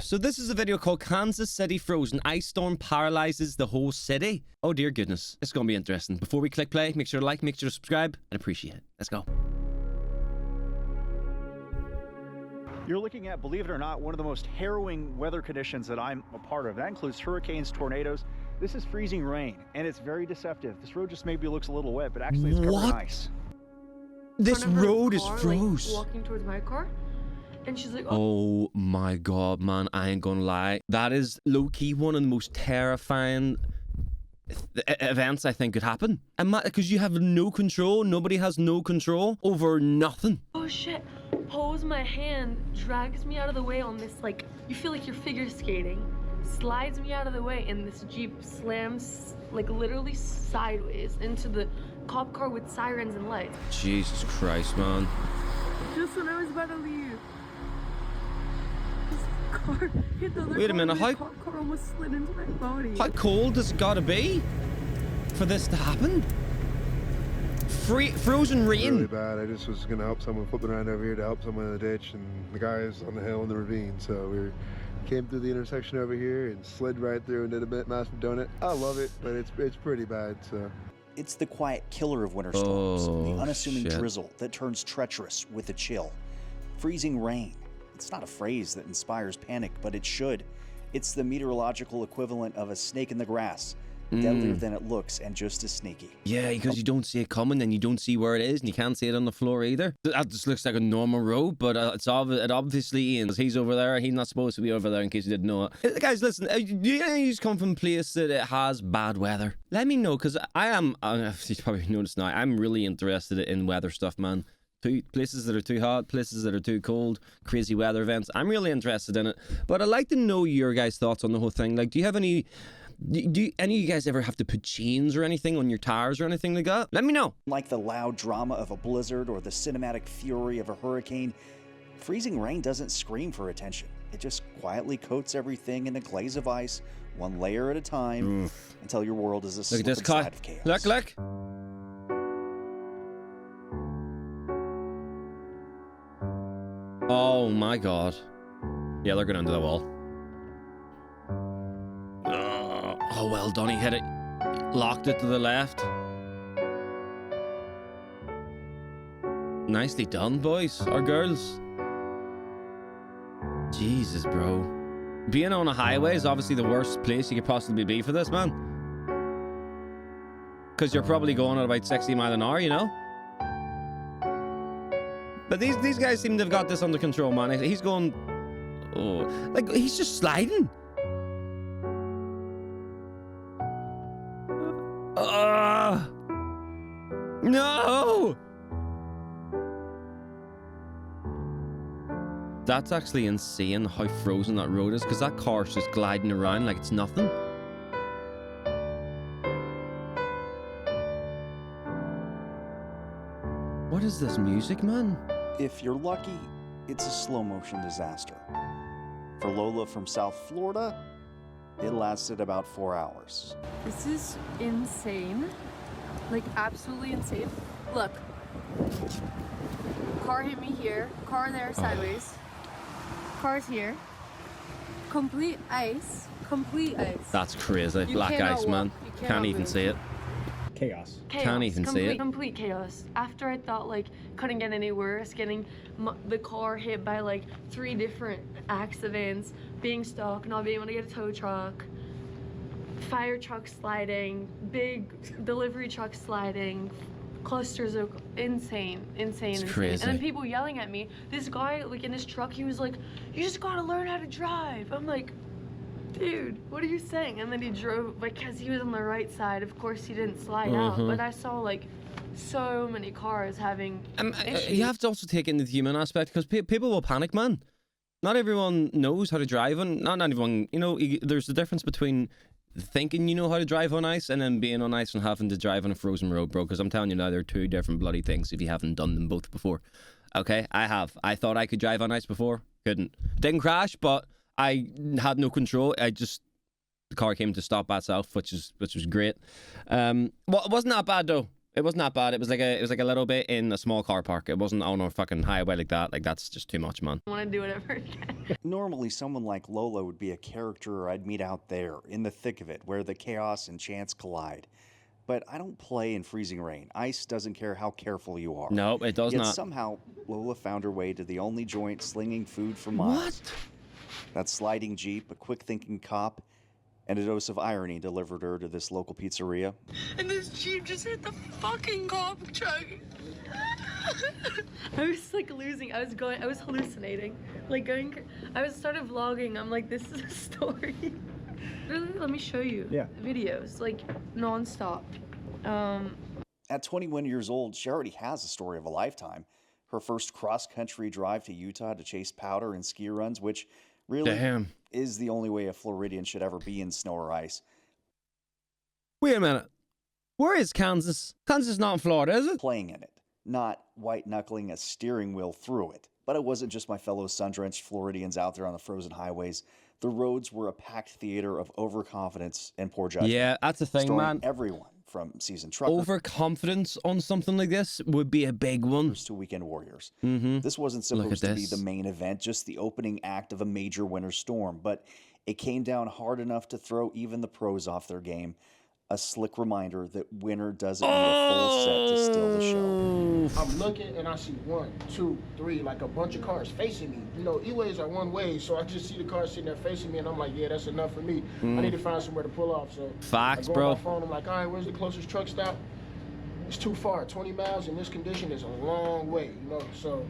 So this is a video called Kansas City Frozen. Ice storm paralyzes the whole city. Oh dear goodness. It's going to be interesting. Before we click play, make sure to like, make sure to subscribe, and appreciate it. Let's go. You're looking at, believe it or not, one of the most harrowing weather conditions that I'm a part of. That includes hurricanes, tornadoes. This is freezing rain, and it's very deceptive. This road just maybe looks a little wet, but actually it's covered in ice. This road is froze. Like, walking towards my car, and she's like, oh my god, man, I ain't gonna lie. That is low-key one of the most terrifying events I think could happen. Because you have no control. Nobody has no control over nothing. oh shit, pulls my hand, drags me out of the way on this, like, you feel like you're figure skating, slides me out of the way, and this Jeep slams, like, literally sideways into the cop car with sirens and lights. Jesus Christ, man. Just when I was about to leave, this car hit the other Wait a car, minute, and the cop car almost slid into my body. How cold has it gotta be for this to happen? Frozen rain. Really bad. I just was gonna help someone flipping around over here to help someone in the ditch, and the guys on the hill in the ravine. So we came through the intersection over here and slid right through and did a massive donut. I love it, but it's pretty bad. So it's the quiet killer of winter storms, the unassuming shit. drizzle that turns treacherous with a chill. Freezing rain. It's not a phrase that inspires panic, but it should. It's the meteorological equivalent of a snake in the grass. Deadlier than it looks and just as sneaky. Yeah, because you don't see it coming and you don't see where it is and you can't see it on the floor either. That just looks like a normal road, but it obviously is. He's over there. He's not supposed to be over there in case you didn't know it. Guys, listen, do you just come from a place that it has bad weather? Let me know, because I am, you probably noticed now, I'm really interested in weather stuff, man. Places that are too hot, places that are too cold, crazy weather events. I'm really interested in it. But I'd like to know your guys' thoughts on the whole thing. Like, do you have any... Do any of you guys ever have to put chains or anything on your tires or anything like that? Let me know. Like the loud drama of a blizzard or the cinematic fury of a hurricane, freezing rain doesn't scream for attention. It just quietly coats everything in a glaze of ice, one layer at a time, until your world is a slip and slide of chaos. Look. Oh my god. Yeah, they're going under the wall. Oh, well done. He hit it. Locked it to the left. Nicely done, boys or girls. Jesus, bro. Being on a highway is obviously the worst place you could possibly be for this, man. Because you're probably going at about 60 miles an hour, you know? But these guys seem to have got this under control, man. He's going... Oh, like, he's just sliding. No! That's actually insane how frozen that road is, because that car's just gliding around like it's nothing. What is this music, man? If you're lucky, it's a slow motion disaster. For Lola from South Florida, it lasted about 4 hours. This is insane. Like, absolutely insane. Look. Car hit me here. Car there sideways. Car's here. Complete ice. Complete ice. That's crazy. You Black cannot ice, walk. man. You Can't cannot even move. see it. Chaos. Can't even see it. Complete chaos. After I thought, like, couldn't get any worse, getting the car hit by, like, 3 different accidents, being stuck, not being able to get a tow truck, fire truck sliding, big delivery truck sliding, clusters of insane. Crazy. And then people yelling at me. This guy, like, in his truck, he was like, "You just gotta learn how to drive." I'm like, dude, what are you saying? And then he drove, like, because he was on the right side, of course he didn't slide out, but I saw, like, so many cars having issues. You have to also take in the human aspect, because people will panic, man. Not everyone knows how to drive, and not everyone, you know, there's a difference between thinking you know how to drive on ice and then being on ice and having to drive on a frozen road, bro. Because I'm telling you now, they're 2 different bloody things if you haven't done them both before. Okay, I have. I thought I could drive on ice before. Couldn't. Didn't crash, but I had no control. The car came to stop by itself, which was great. Well, it wasn't that bad though. It wasn't that bad. It was like a little bit in a small car park. It wasn't on a fucking highway like that. Like, that's just too much, man. I want to do it ever again. Normally, someone like Lola would be a character I'd meet out there, in the thick of it, where the chaos and chance collide. But I don't play in freezing rain. Ice doesn't care how careful you are. No, it does Yet not. somehow, Lola found her way to the only joint slinging food for miles. What? That sliding Jeep, a quick-thinking cop, and a dose of irony delivered her to this local pizzeria. And this Jeep just hit the fucking cop truck. I was like losing. I was hallucinating. Like I started vlogging. I'm like, this is a story. Really? Let me show you. Yeah. Videos, like non-stop. At 21 years old, she already has a story of a lifetime. Her first cross-country drive to Utah to chase powder and ski runs, which really Damn. is the only way a Floridian should ever be in snow or ice. Wait a minute. Where is Kansas? Kansas is not in Florida, is it? Playing in it, not white-knuckling a steering wheel through it. But it wasn't just my fellow sun-drenched Floridians out there on the frozen highways. The roads were a packed theater of overconfidence and poor judgment. Yeah, that's the thing, storing man. everyone from seasoned truckers Overconfidence on something like this would be a big one. to weekend warriors. Mm-hmm. This wasn't Look at supposed to be this. the main event, just the opening act of a major winter storm, but it came down hard enough to throw even the pros off their game. A slick reminder that winter doesn't need a full set to steal the show. I'm looking and I see 1, 2, 3, like a bunch of cars facing me. You know, E-ways are one way, so I just see the car sitting there facing me, and I'm like, yeah, that's enough for me. I need to find somewhere to pull off. So Facts, I go bro. on my phone. I'm like, all right, where's the closest truck stop? It's too far. 20 miles in this condition is a long way, you know. So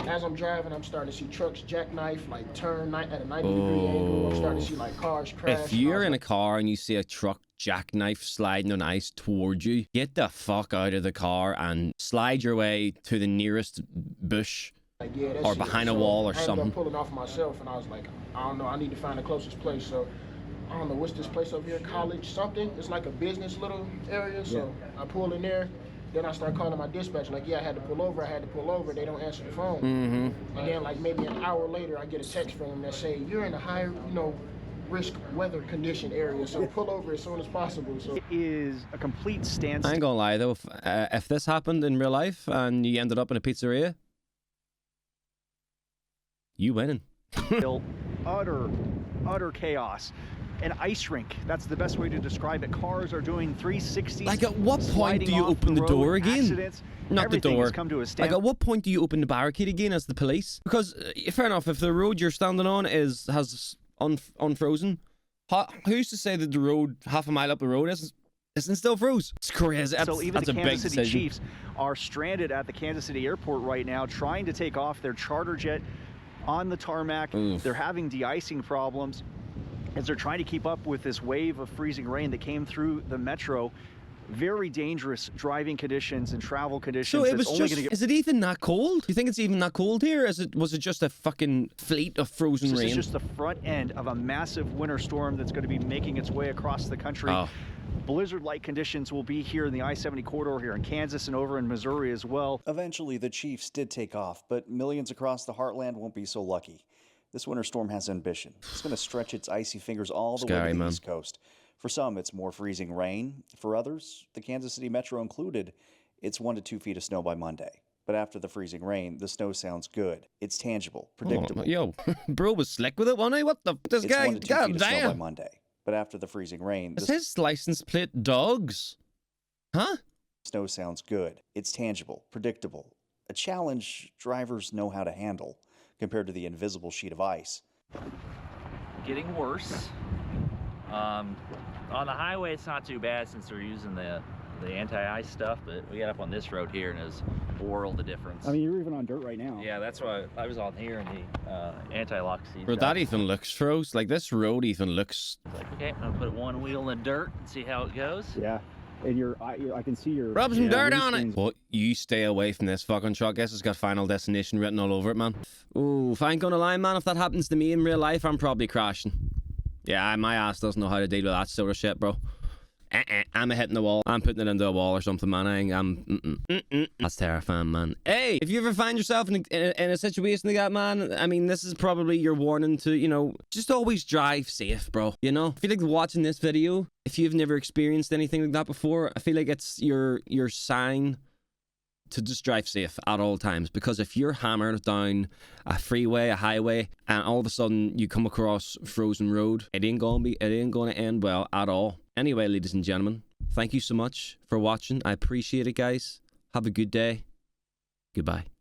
as I'm driving, I'm starting to see trucks jackknife, like turn at a 90-degree angle. I'm starting to see like cars crash. If you're in a car and you see a truck jackknife sliding on ice towards you, get the fuck out of the car and slide your way to the nearest bush like, yeah, that's or it. behind a So wall or I ended something. up pulling off myself, and I was like, I don't know, I need to find the closest place. So I don't know, what's this place over here? College something. It's like a business little area. So I pull in there. Then I start calling my dispatch, like, yeah, I had to pull over. They don't answer the phone. Mm-hmm. And then, like, maybe an hour later, I get a text from them that say, you're in a higher, risk weather condition area, so pull over as soon as possible. So It is a complete I standstill. ain't gonna lie though, if this happened in real life and you ended up in a pizzeria, you winning. utter chaos. An ice rink, that's the best way to describe it. Cars are doing 360s. Like, at what point sliding do you off open the road, door again? accidents, Not the everything door. has come to a Like, standstill. at what point do you open the barricade again as the police? Because, fair enough, if the road you're standing on has unfrozen, who's to say that the road half a mile up the road isn't still froze? It's crazy. So even That's the a big Kansas City decision. Chiefs are stranded at the Kansas City airport right now, trying to take off their charter jet on the tarmac. Oof. They're having de-icing problems as they're trying to keep up with this wave of freezing rain that came through the metro. Very dangerous driving conditions and travel conditions. So it that's was only just, gonna get is it even that cold? Do you think it's even that cold here? Was it just a fucking fleet of frozen This rain? is just the front end of a massive winter storm that's going to be making its way across the country. Oh. Blizzard-like conditions will be here in the I-70 corridor here in Kansas and over in Missouri as well. Eventually, the Chiefs did take off, but millions across the heartland won't be so lucky. This winter storm has ambition. It's going to stretch its icy fingers all the way Scary, to the man. East Coast. For some, it's more freezing rain. For others, the Kansas City Metro included, it's 1 to 2 feet of snow by Monday. But after the freezing rain, the snow sounds good. It's tangible, predictable. Oh, yo, bro was slick with it, wasn't he? What the? This It's guy, 1 to 2 god feet of snow by damn. Monday. But after the freezing rain, Is the his license plate dogs? Huh? snow sounds good. It's tangible, predictable. A challenge drivers know how to handle compared to the invisible sheet of ice. Getting worse. On the highway, it's not too bad since we're using the anti-ice stuff, but we got up on this road here and it was a world of difference. I mean, you're even on dirt right now. Yeah, that's why I was on here in the anti-lock seat. Bro, that even looks froze. Like, this road even looks... Like, okay, I'm gonna put one wheel in the dirt and see how it goes. Yeah, and I can see your... Rub some dirt on it. Well, you stay away from this fucking truck. Guess it's got Final Destination written all over it, man. Ooh, if I ain't gonna lie, man, if that happens to me in real life, I'm probably crashing. Yeah, my ass doesn't know how to deal with that sort of shit, bro. I'm hitting the wall. I'm putting it into a wall or something, man. That's terrifying, man. Hey, if you ever find yourself in a situation like that, man, I mean, this is probably your warning to, you know, just always drive safe, bro. You know, I feel like watching this video, if you've never experienced anything like that before, I feel like it's your sign to just drive safe at all times, because if you're hammered down a freeway, a highway, and all of a sudden you come across frozen road, it ain't gonna end well at all. Anyway, ladies and gentlemen, thank you so much for watching. I appreciate it, guys. Have a good day. Goodbye.